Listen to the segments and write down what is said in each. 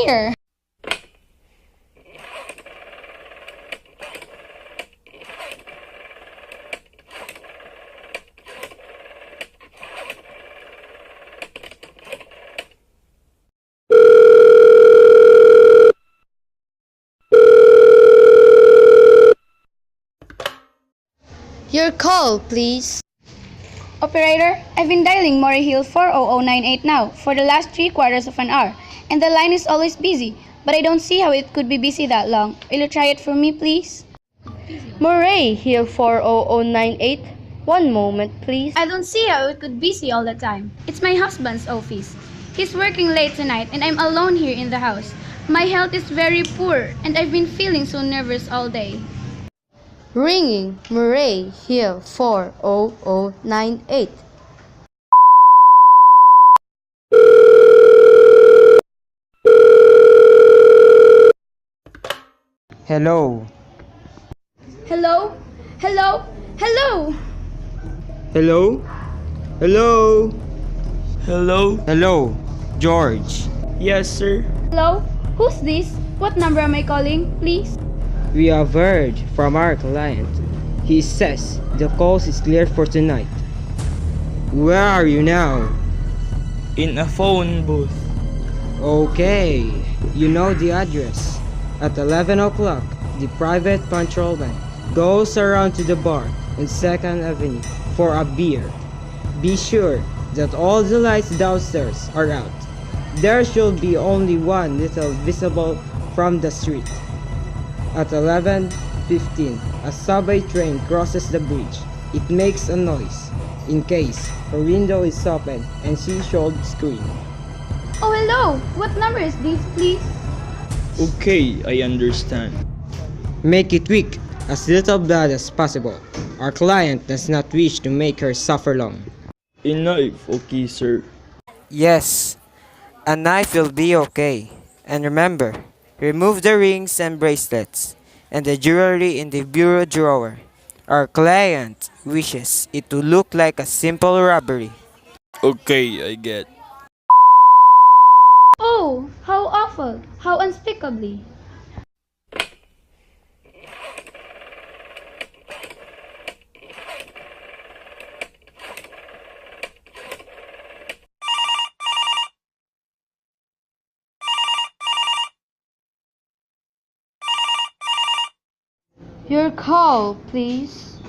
operator! Your call, please. Operator, I've been dialing Murray Hill 40098 now for the last 3/4 of an hour, and the line is always busy, but I don't see how it could be busy that long. Will you try it for me, please? Murray here 40098. One moment, please. I don't see how it could be busy all the time. It's my husband's office. He's working late tonight, and I'm alone here in the house. My health is very poor, and I've been feeling so nervous all day. Ringing Murray here 40098. Hello. Hello? Hello? Hello? Hello? Hello? Hello? Hello, George. Yes, sir. Hello? Who's this? What number am I calling, please? We have heard from our client. He says the calls is cleared for tonight. Where are you now? In a phone booth. Okay, you know the address. At 11 o'clock, the private patrolman goes around to the bar on 2nd Avenue for a beer. Be sure that all the lights downstairs are out. There should be only one little visible from the street. At 11:15, a subway train crosses the bridge. It makes a noise. In case her window is open and she should scream. Oh, hello! What number is this, please? Okay, I understand. Make it quick, as little blood as possible. Our client does not wish to make her suffer long. A knife, okay, sir. Yes, a knife will be okay. And remember, remove the rings and bracelets and the jewelry in the bureau drawer. Our client wishes it to look like a simple robbery. Okay, I get. Oh, how awful! How unspeakably! Your call, please.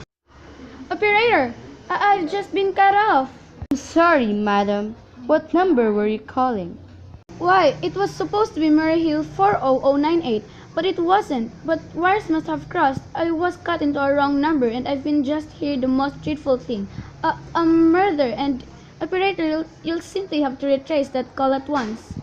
Operator, I've just been cut off. I'm sorry, madam. What number were you calling? Why, it was supposed to be Murray Hill 40098, but it wasn't. But wires must have crossed. I was cut into a wrong number, and I've been just heard the most dreadful thing. A murder, and operator, you'll simply have to retrace that call at once.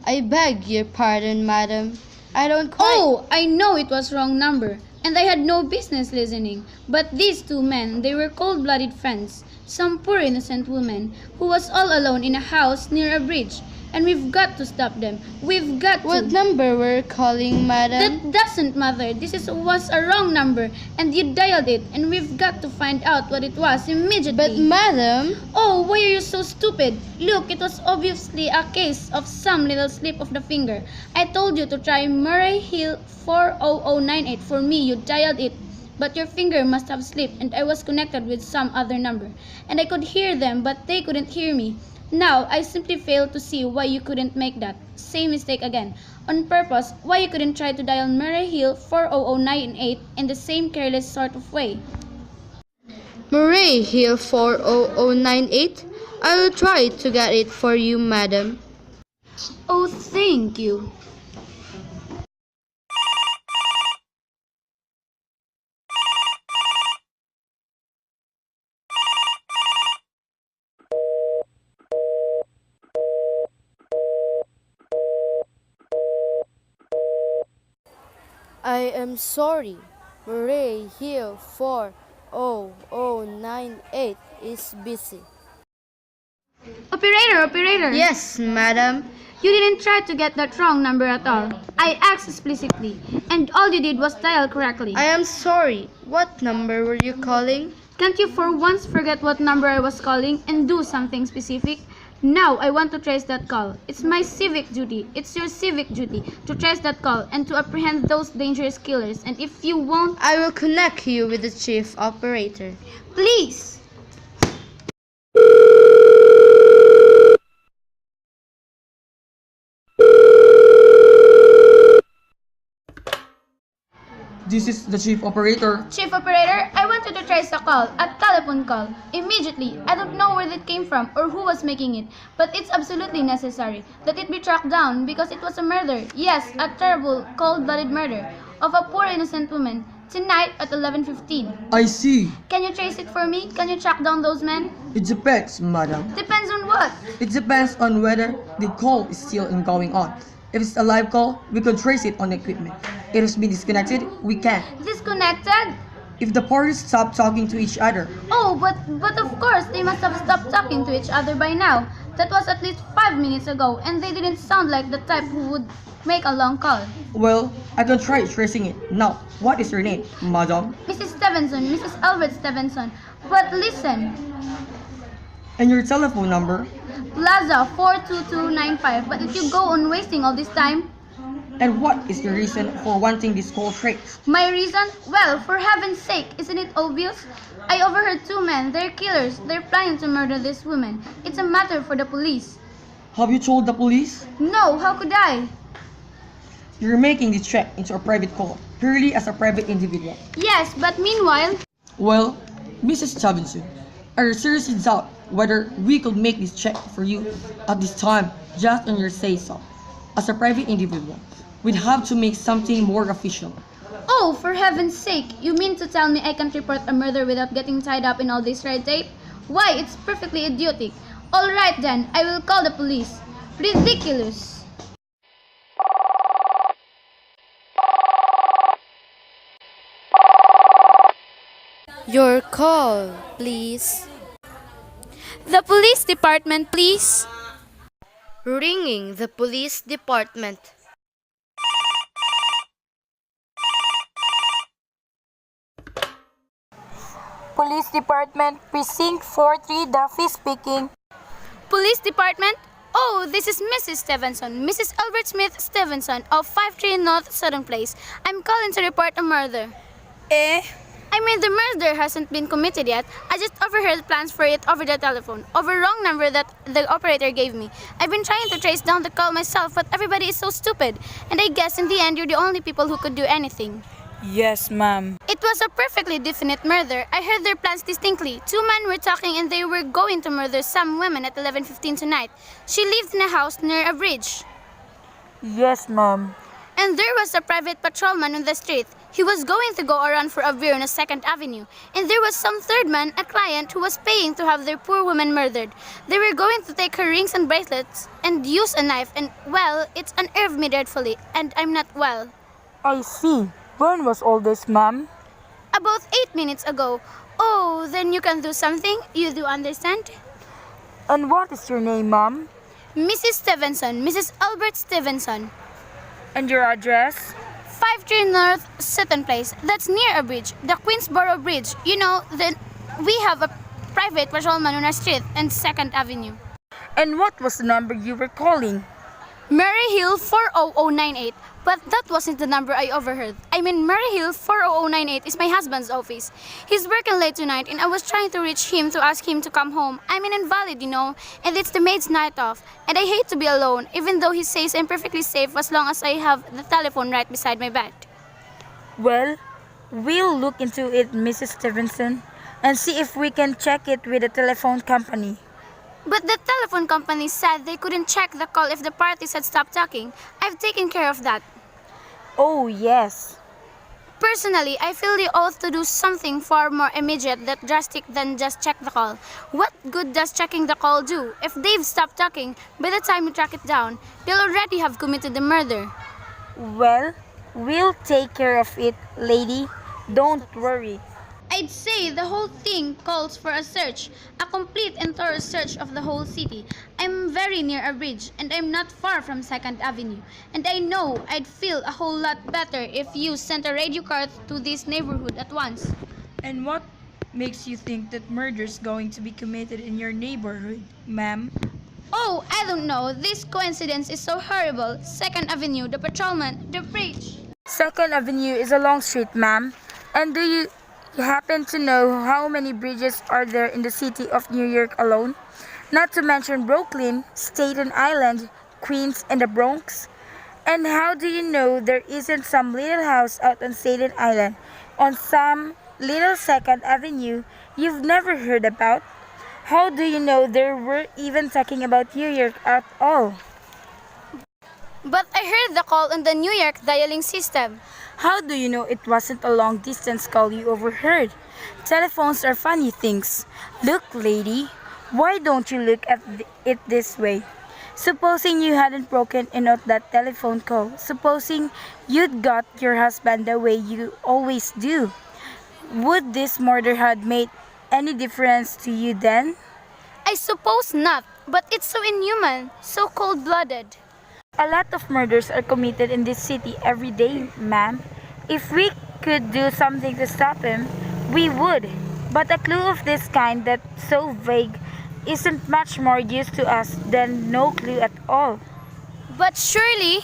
I beg your pardon, madam. I don't quite... Oh, I know it was wrong number, and I had no business listening. But these two men, they were cold-blooded friends. Some poor innocent woman who was all alone in a house near a bridge. And we've got to stop them. We've got to. What number were you calling, madam? That doesn't matter. Was a wrong number, and you dialed it, and we've got to find out what it was immediately. But madam... Oh, why are you so stupid? Look, it was obviously a case of some little slip of the finger. I told you to try Murray Hill 40098 for me. You dialed it, but your finger must have slipped, and I was connected with some other number. And I could hear them, but they couldn't hear me. Now, I simply fail to see why you couldn't make that same mistake again. On purpose, why you couldn't try to dial Murray Hill 40098 in the same careless sort of way. Murray here 40098. I will try to get it for you, madam. Oh, thank you. I am sorry. Murray here 40098 is busy. Operator! Yes, madam. You didn't try to get that wrong number at all. I asked explicitly, and all you did was dial correctly. I am sorry. What number were you calling? Can't you for once forget what number I was calling and do something specific? Now I want to trace that call. It's my civic duty. It's your civic duty to trace that call and to apprehend those dangerous killers. And if you won't, I will connect you with the chief operator. please! This is the chief operator. Chief operator, I want you to trace a call, a telephone call, immediately. I don't know where it came from or who was making it, but it's absolutely necessary that it be tracked down because it was a murder. Yes, a terrible, cold-blooded murder of a poor innocent woman tonight at 11:15. I see. Can you trace it for me? Can you track down those men? It depends, madam. Depends on what? It depends on whether the call is still going on. If it's a live call, we can trace it on the equipment. If it's been disconnected, we can't. Disconnected? If the parties stop talking to each other, Oh, but of course they must have stopped talking to each other by now. That was at least 5 minutes ago, and they didn't sound like the type who would make a long call. well, I can try tracing it. Now, what is your name, madam? Mrs. Stevenson, Mrs. Albert Stevenson. But listen, And your telephone number? Plaza 42295. But if you go on wasting all this time, And what is your reason for wanting this call traced? my reason? Well, for heaven's sake, isn't it obvious? I overheard 2 men. They're killers. They're planning to murder this woman. It's a matter for the police. Have you told the police? No, how could I? You're making this check into a private call, purely as a private individual. Yes, but meanwhile, Well, Mrs. Stevenson, I seriously doubt whether we could make this check for you at this time just on your say-so. As a private individual, we'd have to make something more official. oh, for heaven's sake, you mean to tell me I can't report a murder without getting tied up in all this red tape? Why, it's perfectly idiotic. All right then, I will call the police. Ridiculous. Your call, please. The police department, please. Ringing the police department. Police Department, Precinct 43, Duffy speaking. Police department? Oh, this is Mrs. Stevenson, Mrs. Albert Smith Stevenson of 53 North Southern Place. I'm calling to report a murder. I mean, the murder hasn't been committed yet. I just overheard plans for it over the telephone, over wrong number that the operator gave me. I've been trying to trace down the call myself, but everybody is so stupid. And I guess in the end, you're the only people who could do anything. Yes, ma'am. It was a perfectly definite murder. I heard their plans distinctly. 2 men were talking and they were going to murder some women at 11:15 tonight. She lived in a house near a bridge. Yes, ma'am. And there was a private patrolman on the street. He was going to go around for a beer on a 2nd Avenue. And there was some third man, a client, who was paying to have their poor woman murdered. They were going to take her rings and bracelets and use a knife. And, well, it's unnerved me dreadfully. And I'm not well. I see. When was all this, ma'am? About 8 minutes ago. Oh, then you can do something? You do understand? And what is your name, ma'am? Mrs. Stevenson, Mrs. Albert Stevenson. And your address? 53 North Sutton Place. That's near a bridge, the Queensboro Bridge. You know, then we have a private patrolman on our street and 2nd Avenue. And what was the number you were calling? Murray Hill 40098. But that wasn't the number I overheard. I mean, Murray Hill 40098 is my husband's office. He's working late tonight and I was trying to reach him to ask him to come home. I'm an invalid, you know, and it's the maid's night off. And I hate to be alone, even though he says I'm perfectly safe as long as I have the telephone right beside my bed. Well, we'll look into it, Mrs. Stevenson, and see if we can check it with the telephone company. But the telephone company said they couldn't check the call if the parties had stopped talking. I've taken care of that. Oh, yes. Personally, I feel the oath to do something far more immediate that drastic than just check the call. What good does checking the call do? If they've stopped talking, by the time you track it down, they'll already have committed the murder. Well, we'll take care of it, lady. Don't worry. I'd say the whole thing calls for a search, a complete and thorough search of the whole city. I'm very near a bridge, and I'm not far from 2nd Avenue. And I know I'd feel a whole lot better if you sent a radio car to this neighborhood at once. And what makes you think that murder is going to be committed in your neighborhood, ma'am? Oh, I don't know. This coincidence is so horrible. Second Avenue, the patrolman, the bridge. Second Avenue is a long street, ma'am. And do you happen to know how many bridges are there in the city of New York alone? Not to mention Brooklyn, Staten Island, Queens, and the Bronx. And how do you know there isn't some little house out on Staten Island, on some little Second Avenue you've never heard about? How do you know they were even talking about New York at all? But I heard the call on the New York dialing system. How do you know it wasn't a long distance call you overheard? Telephones are funny things. Look, lady, why don't you look at it this way? Supposing you hadn't broken in on that telephone call, supposing you'd got your husband the way you always do, would this murder had made any difference to you then? I suppose not, but it's so inhuman, so cold-blooded. A lot of murders are committed in this city every day, ma'am. If we could do something to stop him, we would. But a clue of this kind that's so vague isn't much more use to us than no clue at all. But surely,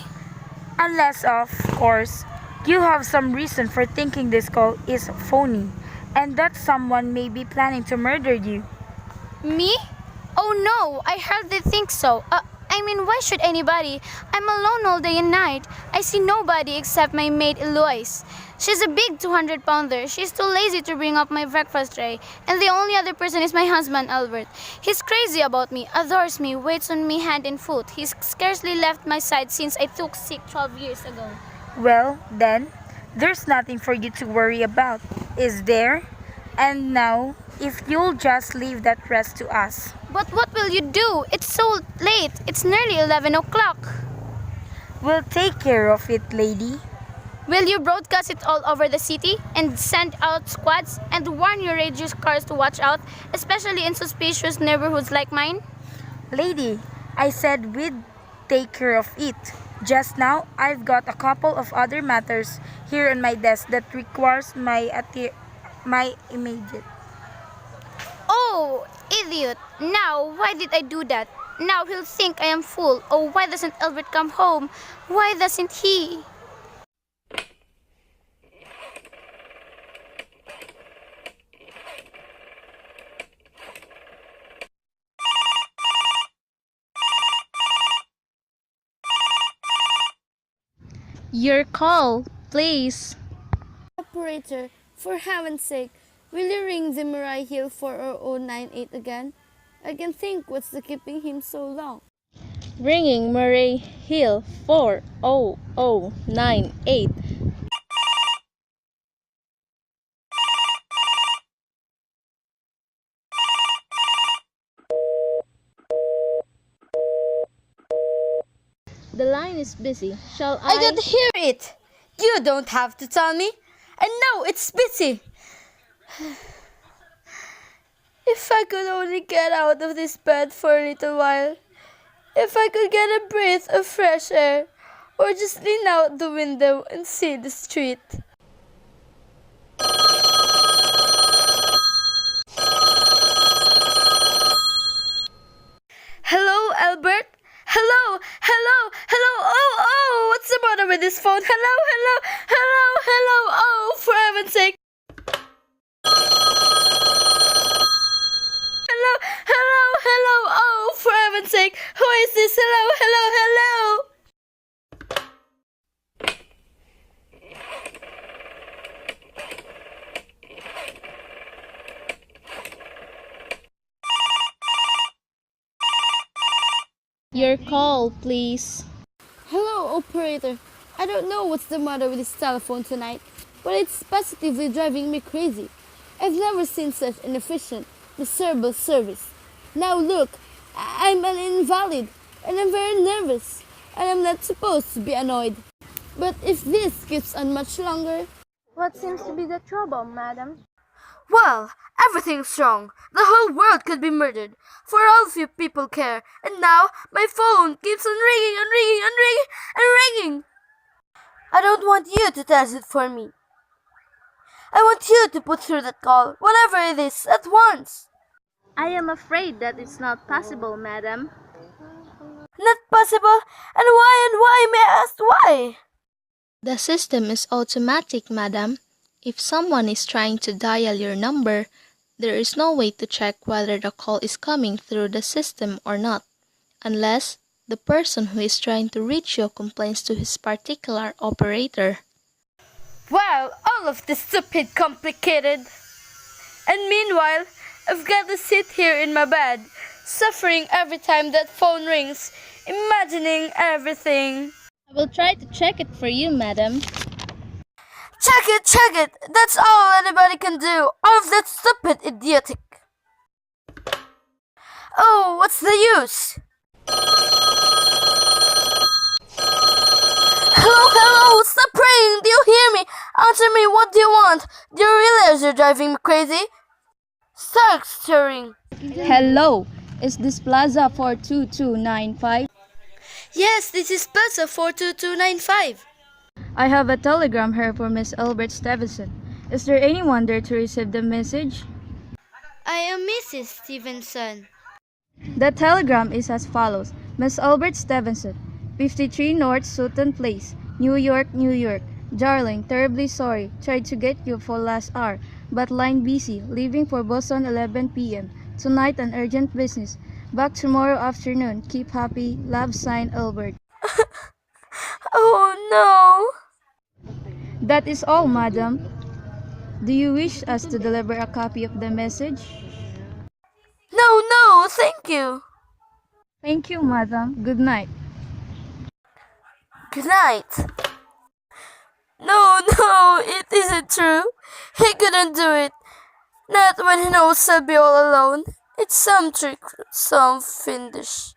Unless, of course, you have some reason for thinking this call is phony and that someone may be planning to murder you. me? Oh no, I hardly think so. Why should anybody? I'm alone all day and night. I see nobody except my maid Eloise. She's a big 200-pounder. She's too lazy to bring up my breakfast tray. And the only other person is my husband, Albert. He's crazy about me, adores me, waits on me hand and foot. He's scarcely left my side since I took sick 12 years ago. Well, then, there's nothing for you to worry about, is there? And now, if you'll just leave that rest to us. But what will you do? It's so late. It's nearly 11 o'clock. We'll take care of it, lady. Will you broadcast it all over the city and send out squads and warn your radio cars to watch out, especially in suspicious neighborhoods like mine? Lady, I said we'd take care of it. Just now, I've got a couple of other matters here on my desk that requires my immediate. Oh, idiot! Now, why did I do that? Now he'll think I am fool. Oh, why doesn't Albert come home? Why doesn't he? Your call, please. Operator, for heaven's sake, will you ring the Murray Hill 40098 again? I can think what's the keeping him so long. Ringing Murray Hill 40098. The line is busy. Shall I don't hear it! You don't have to tell me. I know it's busy. If I could only get out of this bed for a little while. If I could get a breath of fresh air. Or just lean out the window and see the street. Hello, Albert? Hello, hello, hello, oh, what's the matter with this phone? Hello, hello, hello, hello, oh, for heaven's sake. Hello, hello, hello, oh, for heaven's sake, who is this? Hello, hello, hello. Your call, please. Hello, operator. I don't know what's the matter with this telephone tonight, but it's positively driving me crazy. I've never seen such an efficient, miserable service. Now look, I'm an invalid, and I'm very nervous, and I'm not supposed to be annoyed. But if this keeps on much longer... What seems to be the trouble, madam? Well, everything's wrong. The whole world could be murdered, for all few people care. And now, my phone keeps on ringing and ringing and ringing and ringing. I don't want you to test it for me. I want you to put through that call, whatever it is, at once. I am afraid that it's not possible, madam. Not possible. And why, may I ask why? The system is automatic, madam. If someone is trying to dial your number, there is no way to check whether the call is coming through the system or not, unless the person who is trying to reach you complains to his particular operator. Wow, all of this stupid complicated. And meanwhile, I've got to sit here in my bed, suffering every time that phone rings, imagining everything. I will try to check it for you, madam. Check it! That's all anybody can do. All of that stupid idiotic. Oh, what's the use? Hello, stop praying! Do you hear me? Answer me, what do you want? Do you realize you're driving me crazy? Start stirring. Hello, is this Plaza 42295? Yes, this is Plaza 42295. I have a telegram here for Miss Albert Stevenson. Is there anyone there to receive the message? I am Mrs. Stevenson. The telegram is as follows. Miss Albert Stevenson, 53 North Sutton Place, New York, New York. Darling, terribly sorry. Tried to get you for last hour, but line busy. Leaving for Boston 11 p.m. Tonight an urgent business. Back tomorrow afternoon. Keep happy. Love, signed Albert. Oh no! That is all, madam. Do you wish us to deliver a copy of the message? No, thank you. Thank you, madam. Good night. Good night. No, it isn't true. He couldn't do it. Not when he knows I'll be all alone. It's some trick, some fiendish.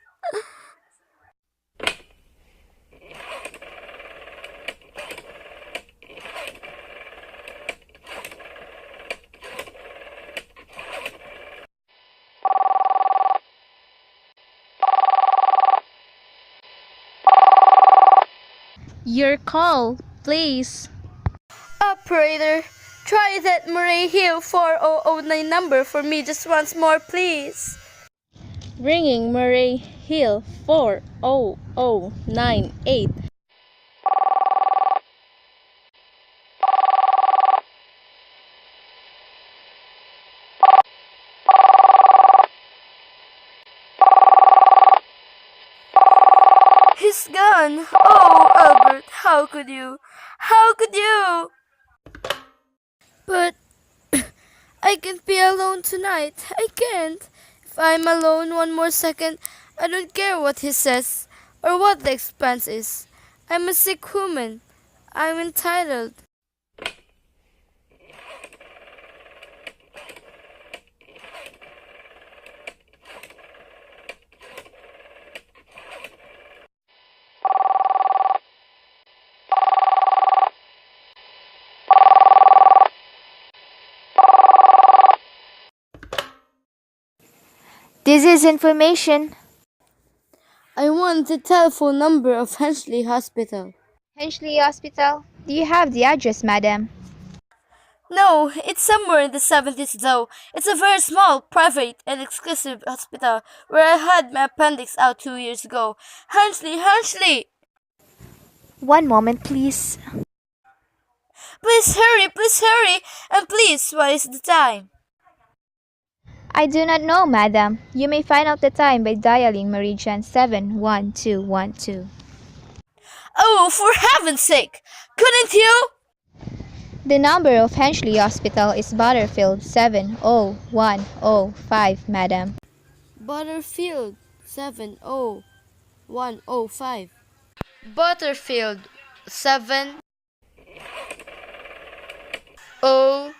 Your call, please. Operator, try that Murray Hill 4009 number for me just once more, please. Ringing Murray Hill 40098. He's gone. Oh, Albert, how could you? How could you? But I can't be alone tonight. I can't. If I'm alone one more second, I don't care what he says or what the expense is. I'm a sick woman. I'm entitled. This is information. I want the telephone number of Hensley Hospital. Hensley Hospital. Do you have the address, madam? No, it's somewhere in the 70s though. It's a very small, private, and exclusive hospital where I had my appendix out 2 years ago. Hensley! One moment, please. Please hurry, and please, what is the time? I do not know, madam. You may find out the time by dialing Meridian 71212. Oh, for heaven's sake! Couldn't you? The number of Hensley Hospital is Butterfield 70105, madam. Butterfield 70105. Butterfield 70105.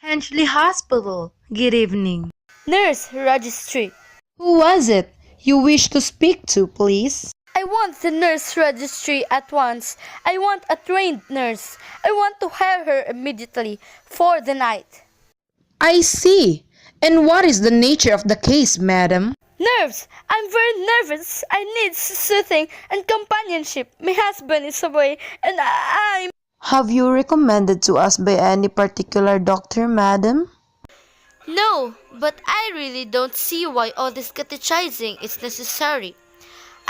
Hensley Hospital. Good evening. Nurse Registry. Who was it you wish to speak to, please? I want the nurse registry at once. I want a trained nurse. I want to hire her immediately for the night. I see. And what is the nature of the case, madam? Nerves! I'm very nervous. I need soothing and companionship. My husband is away and I'm... Have you recommended to us by any particular doctor, madam? No, but I really don't see why all this catechizing is necessary.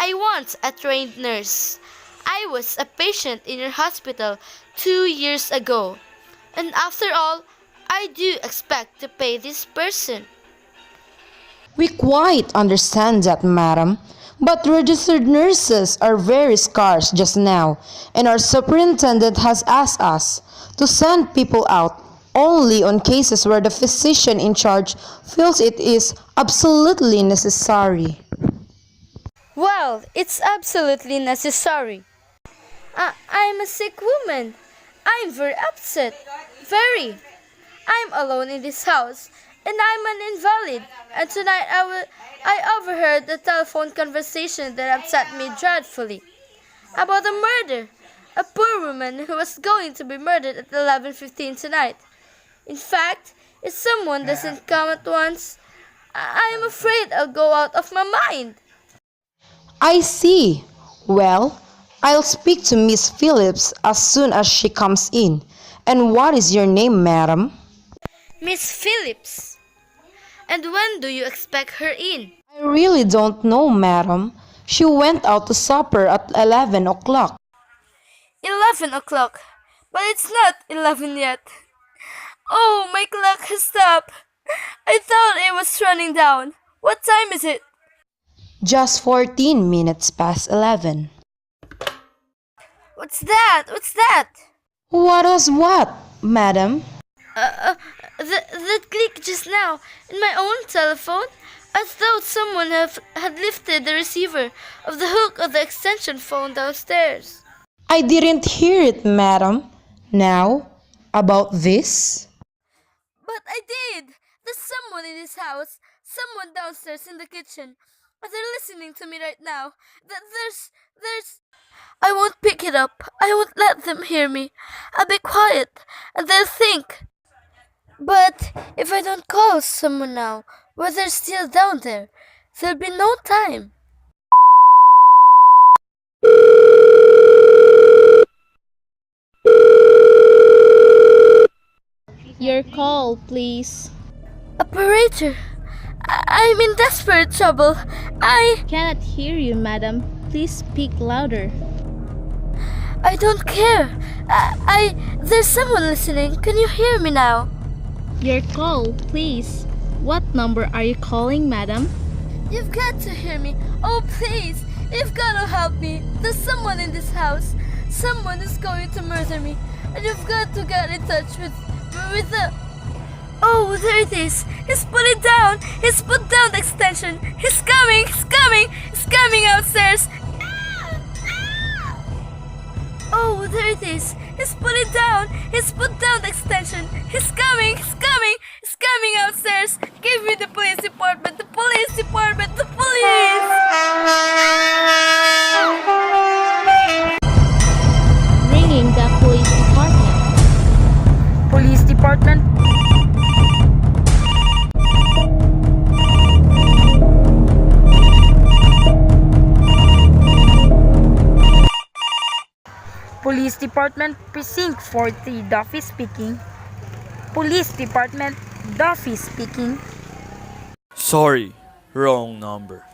I want a trained nurse. I was a patient in your hospital 2 years ago. And after all, I do expect to pay this person. We quite understand that, madam. But registered nurses are very scarce just now, and our superintendent has asked us to send people out only on cases where the physician in charge feels it is absolutely necessary. Well, it's absolutely necessary. I'm a sick woman. I'm very upset. Very. I'm alone in this house, and I'm an invalid. And tonight I overheard a telephone conversation that upset me dreadfully. About a murder. A poor woman who was going to be murdered at 11:15 tonight. In fact, if someone doesn't come at once, I'm afraid I'll go out of my mind. I see. Well, I'll speak to Miss Phillips as soon as she comes in. And what is your name, madam? Miss Phillips. And when do you expect her in? I really don't know, madam. She went out to supper at 11 o'clock. 11 o'clock. But it's not 11 yet. Oh, my clock has stopped. I thought it was running down. What time is it? Just 14 minutes past 11. What's that? What's that? What was what, madam? That click just now in my own telephone. I thought someone had lifted the receiver of the hook of the extension phone downstairs. I didn't hear it, madam. Now, about this? But I did. There's someone in this house. Someone downstairs in the kitchen. They're listening to me right now. There's... I won't pick it up. I won't let them hear me. I'll be quiet, and they'll think. But if I don't call someone now, while they're still down there, there'll be no time. Your call, please. Operator, I'm in desperate trouble. I Cannot hear you, madam. Please speak louder. don't care. There's someone listening. Can you hear me now? Your call, please. What number are you calling, madam? You've got to hear me. Oh, please. You've got to help me. There's someone in this house. Someone is going to murder me. And you've got to get in touch with the... Oh, there it is. He's put it down. He's put down the extension. He's coming. He's coming. He's coming upstairs. Oh, there it is. He's put it down. He's put down the extension. He's coming. He's coming. He's coming upstairs. Give me the police department. The police department. The police. Ringing the police department. Police department. Police Department, Precinct 40, Duffy speaking. Police Department, Duffy speaking. Sorry, wrong number.